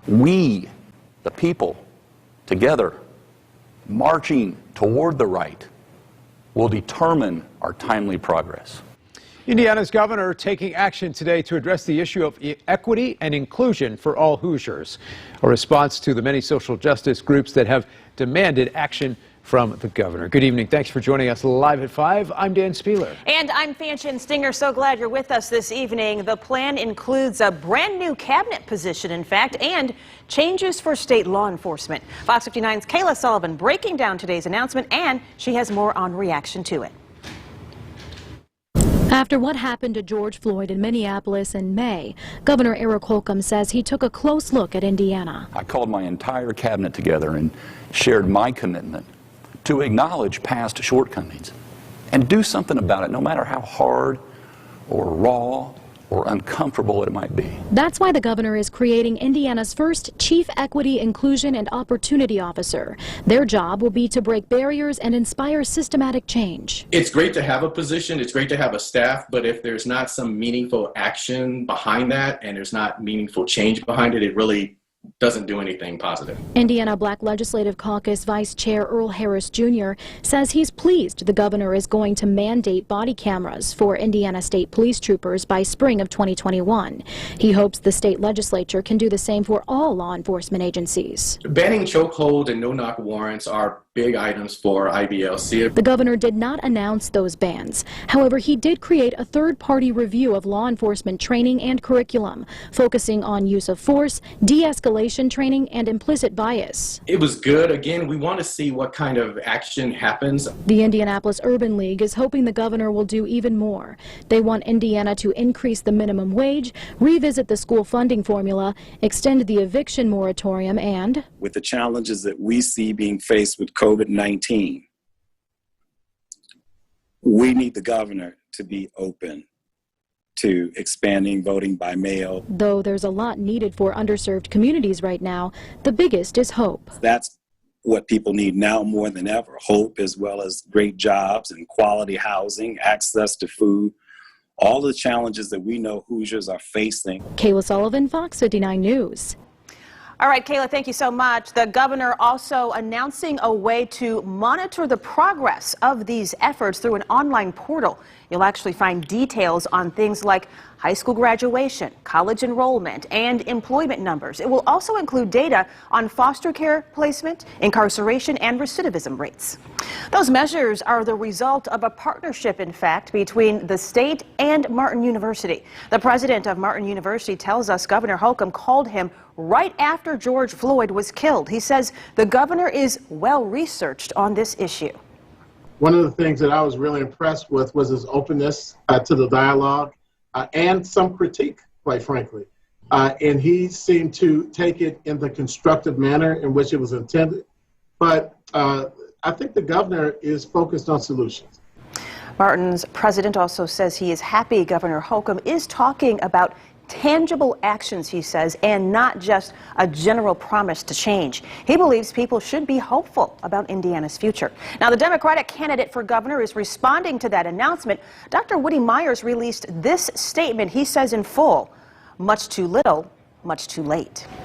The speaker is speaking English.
We, the people, together, marching toward the right, will determine our timely progress. Indiana's governor taking action today to address the issue of equity and inclusion for all Hoosiers, a response to the many social justice groups that have demanded action from the governor. Good evening. Thanks for joining us live at 5. I'm Dan Spieler. And I'm Fanchon Stinger. So glad you're with us this evening. The plan includes a brand new cabinet position, in fact, and changes for state law enforcement. Fox 59's Kayla Sullivan breaking down today's announcement, and she has more on reaction to it. After what happened to George Floyd in Minneapolis in May, Governor Eric Holcomb says he took a close look at Indiana. I called my entire cabinet together and shared my commitment to acknowledge past shortcomings and do something about it, no matter how hard or raw or uncomfortable it might be. That's why the governor is creating Indiana's first Chief Equity, Inclusion, and Opportunity Officer. Their job will be to break barriers and inspire systematic change. It's great to have a position, it's great to have a staff, but if there's not some meaningful action behind that and there's not meaningful change behind it, it really doesn't do anything positive. Indiana Black Legislative Caucus Vice Chair Earl Harris Jr. says he's pleased the governor is going to mandate body cameras for Indiana State Police troopers by spring of 2021. He hopes the state legislature can do the same for all law enforcement agencies. Banning chokehold and no-knock warrants are big items for IBLC. The governor did not announce those bans. However, he did create a third-party review of law enforcement training and curriculum, focusing on use of force, de-escalation training, and implicit bias. It was good. Again, we want to see what kind of action happens. The Indianapolis Urban League is hoping the governor will do even more. They want Indiana to increase the minimum wage, revisit the school funding formula, extend the eviction moratorium, and with the challenges that we see being faced with COVID-19, we need the governor to be open to expanding voting by mail. Though there's a lot needed for underserved communities right now, the biggest is hope. That's what people need now more than ever. Hope, as well as great jobs and quality housing, access to food, all the challenges that we know Hoosiers are facing. Kayla Sullivan, Fox 59 News. All right, Kayla, thank you so much. The governor also announcing a way to monitor the progress of these efforts through an online portal. You'll actually find details on things like high school graduation, college enrollment, and employment numbers. It will also include data on foster care placement, incarceration, and recidivism rates. Those measures are the result of a partnership, in fact, between the state and Martin University. The president of Martin University tells us Governor Holcomb called him right after George Floyd was killed. He says the governor is well researched on this issue. One of the things that I was really impressed with was his openness to the dialogue and some critique, quite frankly. And he seemed to take it in the constructive manner in which it was intended. But I think the governor is focused on solutions. Martin's president also says he is happy Governor Holcomb is talking about tangible actions, he says, and not just a general promise to change. He believes people should be hopeful about Indiana's future. Now, the Democratic candidate for governor is responding to that announcement. Dr. Woody Myers released this statement. He says in full, much too little, much too late.